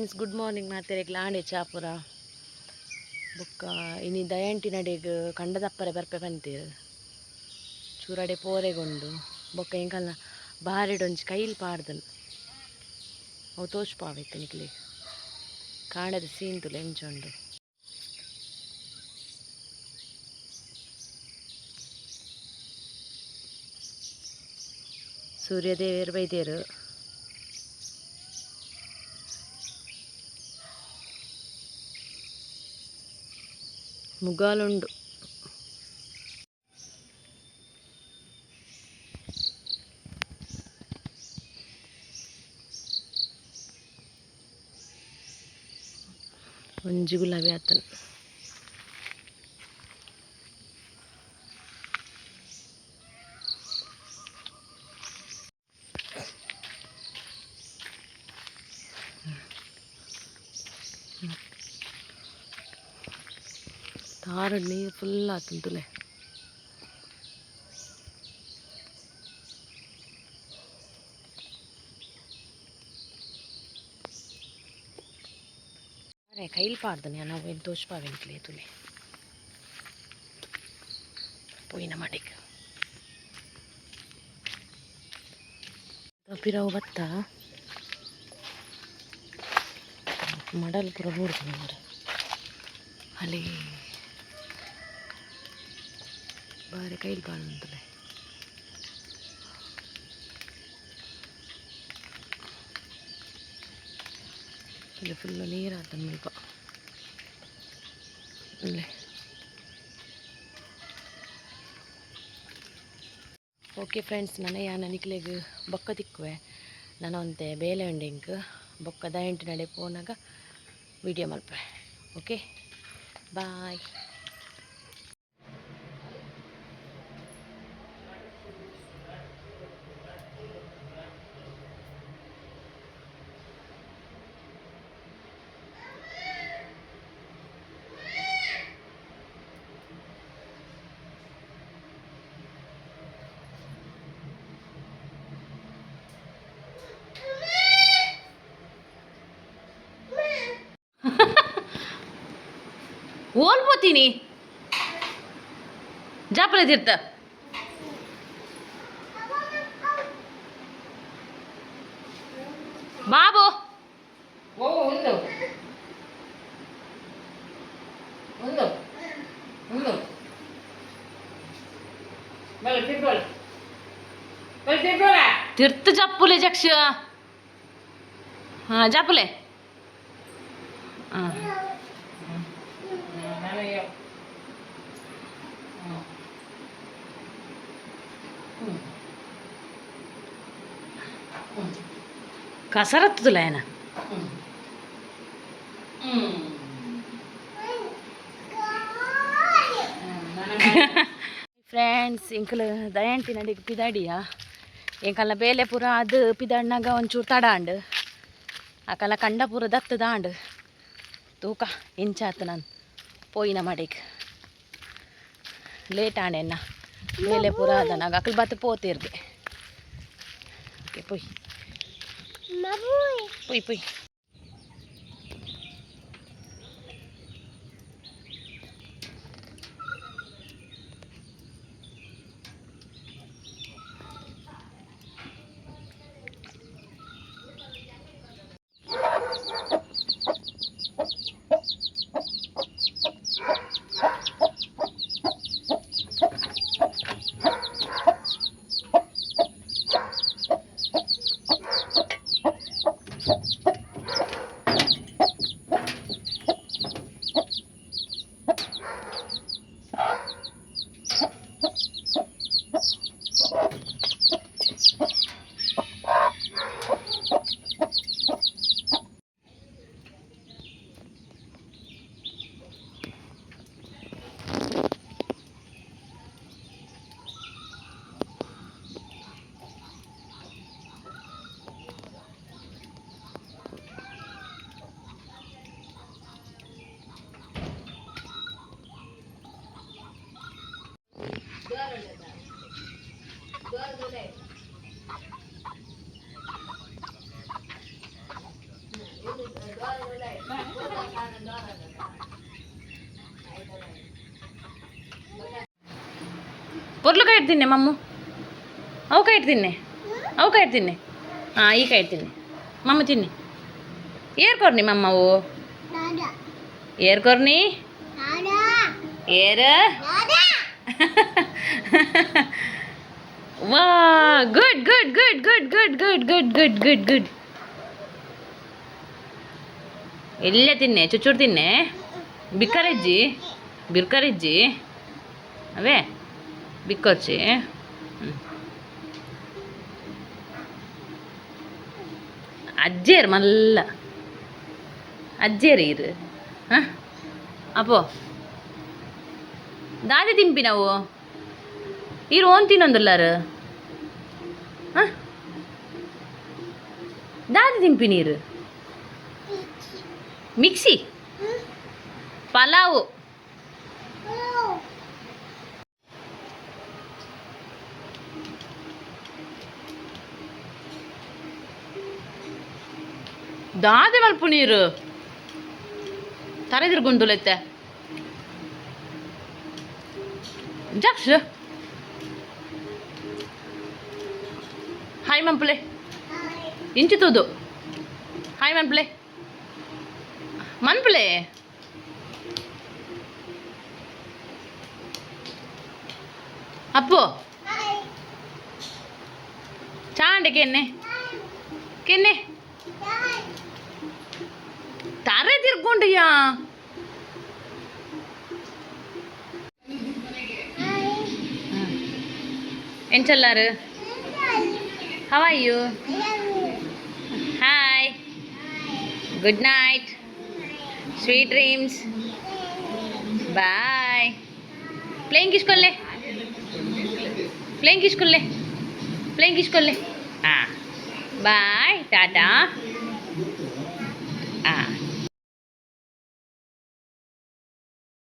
friends good morning ಮಾತೆರೆ ಗ್ಲಾಂಡೆ ಚಾಪುರ ಬೊಕ್ಕ ಇನಿ ದಯಂಟಿ ನಡೆಗ್ ಕಂಡದಪ್ಪರೆ ಬರ್ಪೆ ಬಂತೀರು ಚೂರಡೆ ಪೋರೆಗೊಂಡು ಬೊಕ್ಕ ಎಂಕಲ್ನ ಬಾರೆಡೊಂಜಿ ಕೈಲಿ ಪಾಡ್ದನು ಅವು ತೋಚ್ಪಾವೈತೆ ನಿಕ್ಲಿ ಕಾಣದ ಸೀನ್ತುಲು ಎಂಚೊಂಡು ಸೂರ್ಯದೇವರು ಬೈದೇರು ಮುಗಾಲುಂಡು ಒಂಜಿ ಗುಲಾಬಿ ಆತನು ತಾರಡ್ ನೀರು ಫುಲ್ ಆತಂತುಲೆ ಅರೆ ಕೈಲಿ ಪಾಡ್ದನೆ ನಾವು ಏನು ತೋಚ್ಪಾವೆಂಕ್ಲೆ ತುಲೆ ಪೋಯಿನ ಮಾಡಿಕ್ ಪಿರಾವು ಬತ್ತ ಮಡಲ್ ಪುರ ಬೂಡ್ತಾನೆ ಮರ ಅಲ್ಲಿ ಬಾರಿ ಕೈಲಿ ಪಾಡ್ದಂತಲೆ ಇಲ್ಲಿ ಫುಲ್ಲು ನೀರು ಆತನ ಮುಲ್ಪ ಅಲ್ಲೇ ಓಕೆ ಫ್ರೆಂಡ್ಸ್ ನನ್ನ ನಿಕ್ಲೆಗ್ ಬೊಕ್ಕ ತಿಕ್ಕುವೆ ನಾನು ಒಂತೆ ಬೇಲೆ ಉಂಡೆಂಕ್ ಬೊಕ್ಕ ದಯಂಟಿ ನಡೆ ಪೋನಾಗ ವಿಡಿಯೋ ಮಲ್ಪೆ ಓಕೆ ಬಾಯ್ ಓಲ್ಬೋತೀನಿ ಜಾಪಲೆ ತೀರ್ಥ ಬಾಬು ಒಂದು ಒಂದು ಒಂದು ತೀರ್ಥ ಜಪ್ಪುಲೆ ಜಕ್ಷ ಹಾಂ ಜಾಪಲೆ ಹಾಂ ಕಸರತ್ತುಲ ಏನ ಫ್ರೆಂಡ್ಸ್ ಇಂಕಲ್ ದಯಂಟಿ ನಡಿಗೆ ಪಿದಾಡಿಯ ಇಂಕಲ್ನ ಬೇಲೆ ಪೂರ ಅದು ಪಿದಾಡ್ನಾಗ ಒಂಚೂರು ತಡಾಂಡ್ ಆಕಲ ಕಂಡ ಪೂರ ದತ್ತು ದಾಂಡ್ ತೂಕ ಇಂಚಾತ ನಾನು ಪೋಯಿನ ಮಾಡಿಗೆ ಲೇಟ್ ಆಣೆನ್ನ ಬೇಲೆ ಪೂರ ಅದನಾಗ ಅಕಲ್ ಬತ್ತು ಪೋತಿರ್ದೆ ಓಕೆ ಪೊಯ್ ಪೊಯ್ ಪೊಯ್ పొర్లుకాయ తిన్నే మమ్ము అవు కాయ తిన్నే అవు కాయ తిన్నే ఈ కాయ తిన్నే మమ్మ తిన్ನಿ ಏರ್ಕೊರ್ನಿ ಮಮ್ಮವು ಏರ್ಕೊರ್ನಿ ಏರ ವಾ good good good good good good good good good good ಎಲ್ಲ ತಿನ್ನೆ ಚುಚ್ಚೂರು ತಿನ್ನೆ ಬಿಕ್ಕರಿಜ್ಜಿ ಬಿರ್ಕರಿಜ್ಜಿ ಅವೇ ಬಿಕ್ಕೊಚ್ಚಿ ಅಜ್ಜೇರು ಮಲ್ಲ ಅಜ್ಜೇರು ಇರು ಹಾಂ ಅಪ್ಪೋ ದಾದಿ ತಿಂಪಿ ನಾವು ಇರು ಓನ್ ತಿನ್ನೊಂದುಲ್ಲಾರು ಹಾಂ ದಾದಿ ತಿಂಪಿ ನೀರು ಮಿಕ್ಸಿ ಪಲಾವು ದಾದೆ ಮಲ್ಪು ನೀರು ತರೆ ತಿರ್ಗೊಂಡುಲೈತೆ ಜಾಕ್ಷ ಹಾಯ್ ಮಂಪ್ಲೆ ಇಂಚಿತುದು ಹಾಯ್ ಮನ್ಪ್ಲೆ ಮನ್ಪ್ಲೆ ಅಪ್ಪು ಚಾಂಡೆ ಕೆನ್ನೆ ಕೆನ್ನೆ ತರೆ ತಿರ್ಕೊಂಡಯ್ಯಾ ಎಂಚಲ್ಲಾರು how are you hi good night sweet dreams bye playing ಕಿಸ್ಕೊಲ್ಲೆ ಪ್ಲೇಯಿಂಗ್ ಕಿಸ್ಕೊಲ್ಲೆ ಪ್ಲೇಯಿಂಗ್ ಕಿಸ್ಕೊಲ್ಲೆ ಹಾಂ ಬಾಯ್ ಟಾಟಾ